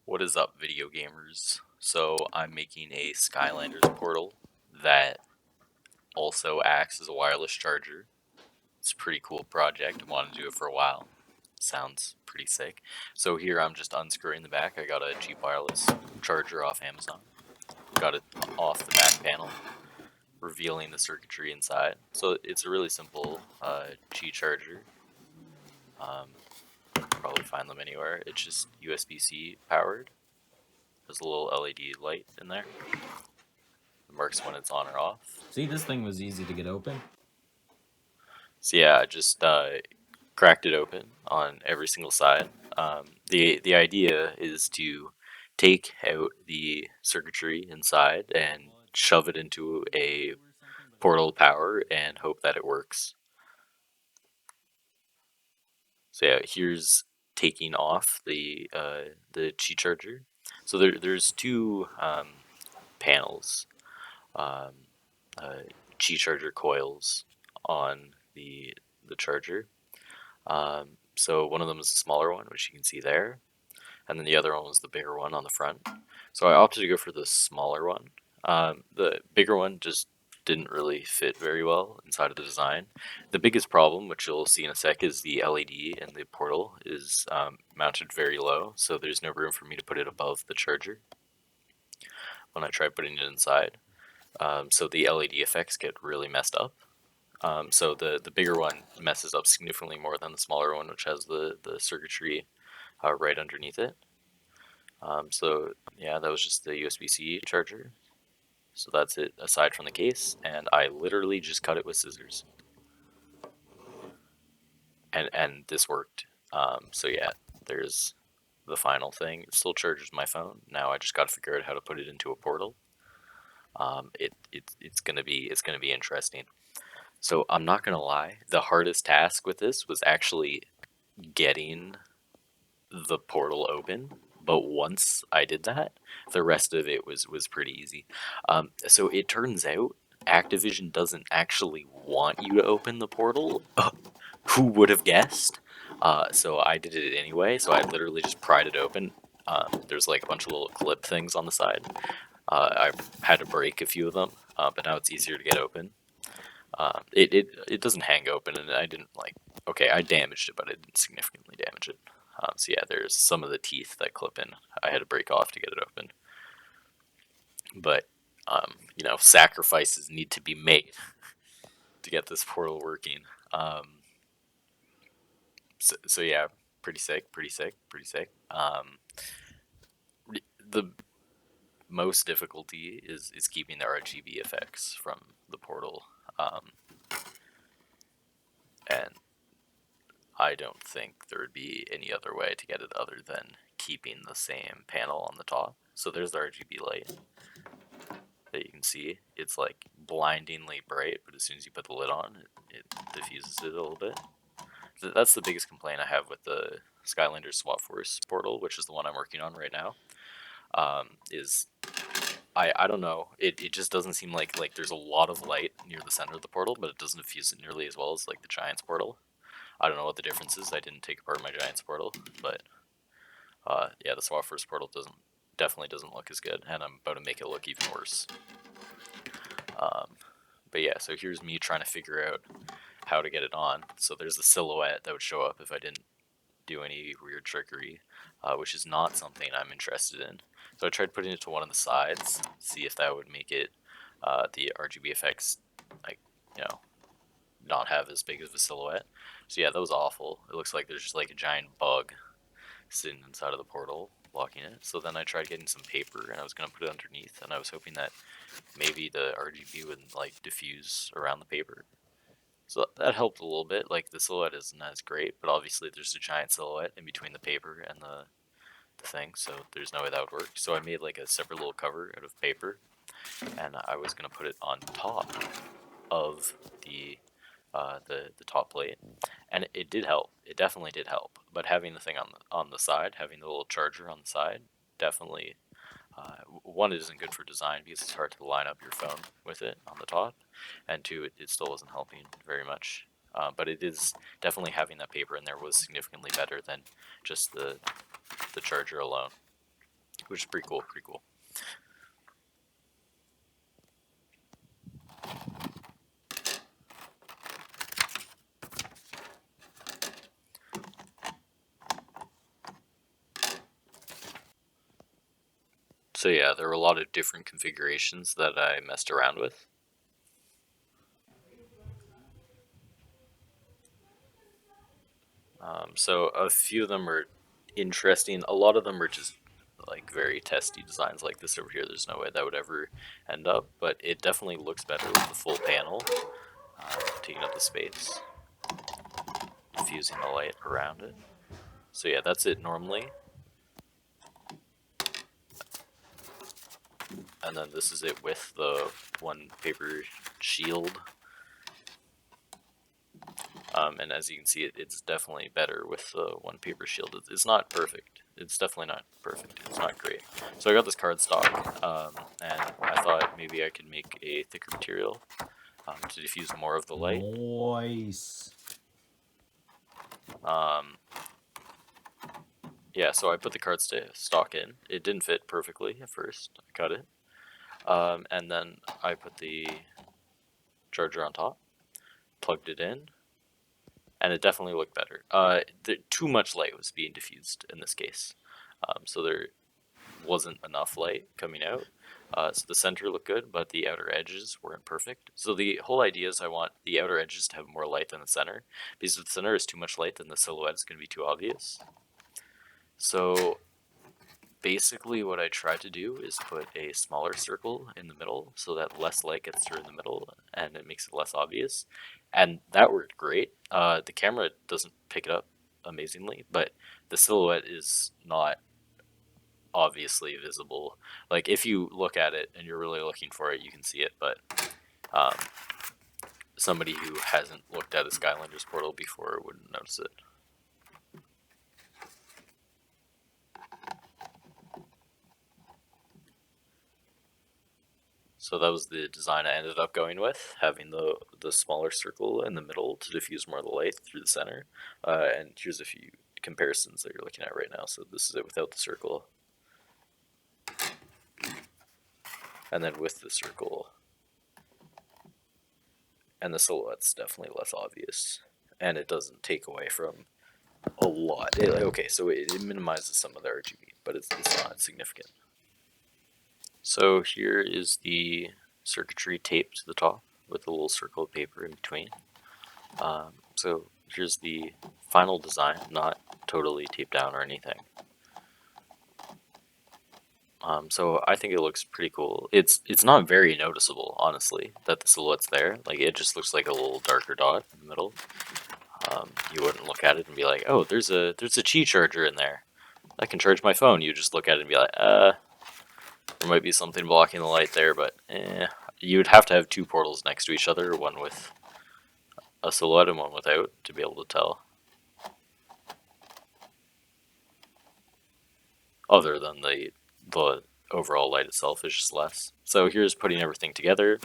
What is up, video gamers? So I'm making a Skylanders portal that also acts as a wireless charger. It's a pretty cool project. I wanted to do it for a while. Sounds pretty sick. So here I'm just unscrewing the back. I got a cheap wireless charger off Amazon. Got it off the back panel, revealing the circuitry inside. So it's a really simple Qi charger. Probably find them anywhere. It's just USB-C powered. There's a little LED light in there. It marks when it's on or off. See, this thing was easy to get open. So yeah, I just cracked it open on every single side. The idea is to take out the circuitry inside and shove it into a portal power and hope that it works. So yeah, here's taking off the Qi charger. So there's two panels, um, Qi charger coils on the charger. So one of them is the smaller one, which you can see there, and then the other one was the bigger one on the front. So I opted to go for the smaller one. The bigger one just didn't really fit very well inside of the design. The biggest problem, which you'll see in a sec, is the LED in the portal is mounted very low, so there's no room for me to put it above the charger when I try putting it inside. So the LED effects get really messed up. So the bigger one messes up significantly more than the smaller one, which has the circuitry right underneath it. So yeah, that was just the USB-C charger. So that's it aside from the case, and I literally just cut it with scissors. And this worked. So yeah, there's the final thing. It still charges my phone. Now I just got to figure out how to put it into a portal. It's gonna be interesting. So I'm not gonna lie, the hardest task with this was actually getting the portal open. But once I did that, the rest of it was pretty easy. So it turns out Activision doesn't actually want you to open the portal. Who would have guessed? So I did it anyway. So I literally just pried it open. There's like a bunch of little clip things on the side. I had to break a few of them, but now it's easier to get open. It doesn't hang open, and I didn't like. Okay, I damaged it, but I didn't significantly damage it. So yeah, there's some of the teeth that clip in. I had to break off to get it open. But sacrifices need to be made to get this portal working. So yeah, pretty sick, pretty sick, pretty sick. The most difficulty is keeping the RGB effects from the portal, and I don't think there would be any other way to get it other than keeping the same panel on the top. So there's the RGB light that you can see. It's like blindingly bright, but as soon as you put the lid on, it diffuses it a little bit. That's the biggest complaint I have with the Skylanders Swap Force portal, which is the one I'm working on right now. Is I don't know. It just doesn't seem like there's a lot of light near the center of the portal, but it doesn't diffuse it nearly as well as like the Giants portal. I don't know what the difference is. I didn't take apart my Giants portal, but yeah, the Swap Force portal definitely doesn't look as good, and I'm about to make it look even worse. But yeah, so here's me trying to figure out how to get it on. So there's the silhouette that would show up if I didn't do any weird trickery, which is not something I'm interested in. So I tried putting it to one of the sides, see if that would make it the RGB effects like not have as big of a silhouette. So yeah, that was awful. It looks like there's just like a giant bug sitting inside of the portal blocking it. So then I tried getting some paper and I was gonna put it underneath, and I was hoping that maybe the RGB would like diffuse around the paper. So that helped a little bit. Like the silhouette isn't as great, but obviously there's a giant silhouette in between the paper and the thing, so there's no way that would work. So I made like a separate little cover out of paper, and I was gonna put it on top of the top plate, and it did help. It definitely did help. But having the thing on the side, having the little charger on the side, definitely one, it isn't good for design because it's hard to line up your phone with it on the top, and two, it still wasn't helping very much. But it is definitely having that paper in there was significantly better than just the charger alone. which is pretty cool. Pretty cool. So yeah, there were a lot of different configurations that I messed around with. So a few of them are interesting. A lot of them are just like very testy designs like this over here. There's no way that would ever end up, but it definitely looks better with the full panel, taking up the space, diffusing the light around it. So yeah, that's it normally. And then this is it with the one paper shield. And as you can see, it's definitely better with the one paper shield. It's not perfect. It's definitely not perfect. It's not great. So I got this cardstock, and I thought maybe I could make a thicker material to diffuse more of the light. Nice. Yeah, so I put the cardstock in. It didn't fit perfectly at first. I cut it. And then I put the charger on top, plugged it in, and it definitely looked better. Too much light was being diffused in this case, so there wasn't enough light coming out. So the center looked good, but the outer edges weren't perfect. So the whole idea is I want the outer edges to have more light than the center, because if the center is too much light, then the silhouette is going to be too obvious. So basically what I tried to do is put a smaller circle in the middle so that less light gets through in the middle and it makes it less obvious. And that worked great. The camera doesn't pick it up amazingly, but the silhouette is not obviously visible. Like if you look at it and you're really looking for it, you can see it, but um, somebody who hasn't looked at a Skylanders portal before wouldn't notice it. So that was the design I ended up going with, having the smaller circle in the middle to diffuse more of the light through the center. And here's a few comparisons that you're looking at right now. So this is it without the circle. And then with the circle. And the silhouette's definitely less obvious. And it doesn't take away from a lot. Okay, so it minimizes some of the RGB, but it's not significant. So here is the circuitry taped to the top with a little circle of paper in between. So here's the final design, not totally taped down or anything. So I think it looks pretty cool. It's not very noticeable, honestly, that the silhouette's there. Like it just looks like a little darker dot in the middle. You wouldn't look at it and be like, oh, there's a Qi charger in there. I can charge my phone. You just look at it and be like, there might be something blocking the light there, but you would have to have two portals next to each other, one with a silhouette and one without, to be able to tell. Other than the overall light itself is just less. So here's putting everything together.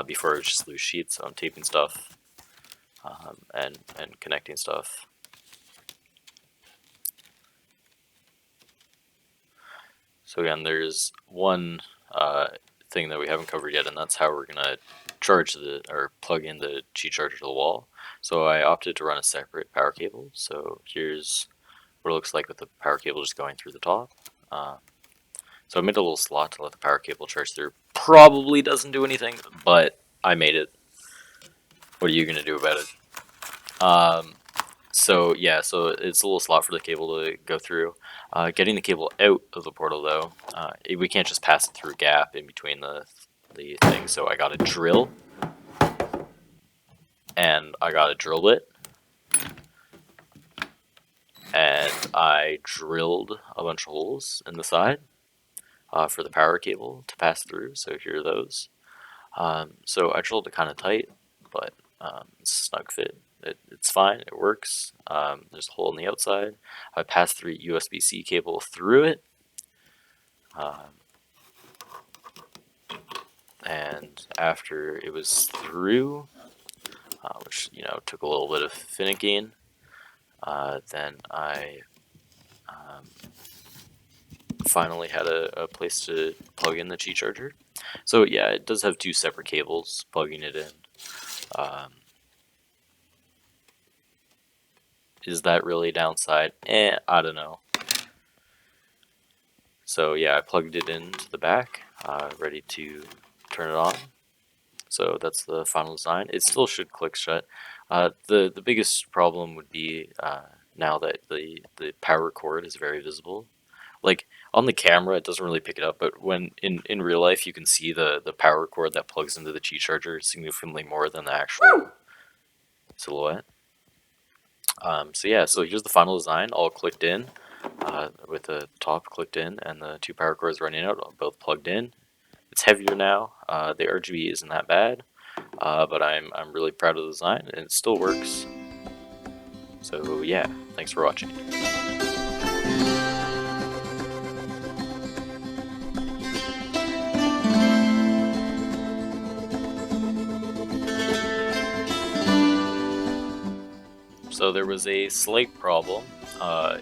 Before it was just loose sheets, so I'm taping stuff and connecting stuff. So again, there's one thing that we haven't covered yet, and that's how we're gonna charge or plug in the Qi charger to the wall. So I opted to run a separate power cable. So here's what it looks like with the power cable just going through the top. So I made a little slot to let the power cable charge through. Probably doesn't do anything, but I made it. What are you gonna do about it? So yeah, so it's a little slot for the cable to go through. Getting the cable out of the portal though, we can't just pass it through a gap in between the things. So I got a drill, and I got a drill bit, and I drilled a bunch of holes in the side for the power cable to pass through. So here are those. So I drilled it kind of tight, but it's a snug fit. It's fine. It works. There's a hole on the outside. I passed through USB-C cable through it, and after it was through, which took a little bit of finicking, then I finally had a place to plug in the Qi charger. So yeah, it does have 2 separate cables plugging it in. Is that really a downside? I don't know. So yeah, I plugged it into the back, ready to turn it on. So that's the final design. It still should click shut. The biggest problem would be now that the power cord is very visible. Like on the camera, it doesn't really pick it up, but when in real life, you can see the power cord that plugs into the Qi charger significantly more than the actual silhouette. So yeah, so here's the final design, all clicked in, with the top clicked in and the 2 power cords running out, both plugged in. It's heavier now. The RGB isn't that bad, but I'm really proud of the design, and it still works. So yeah, thanks for watching. So there was a slight problem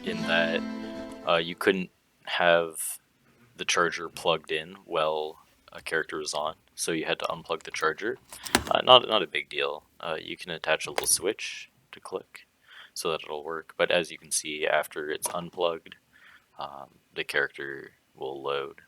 in that you couldn't have the charger plugged in while a character was on, so you had to unplug the charger. Not a big deal. You can attach a little switch to click so that it'll work, but as you can see, after it's unplugged, the character will load.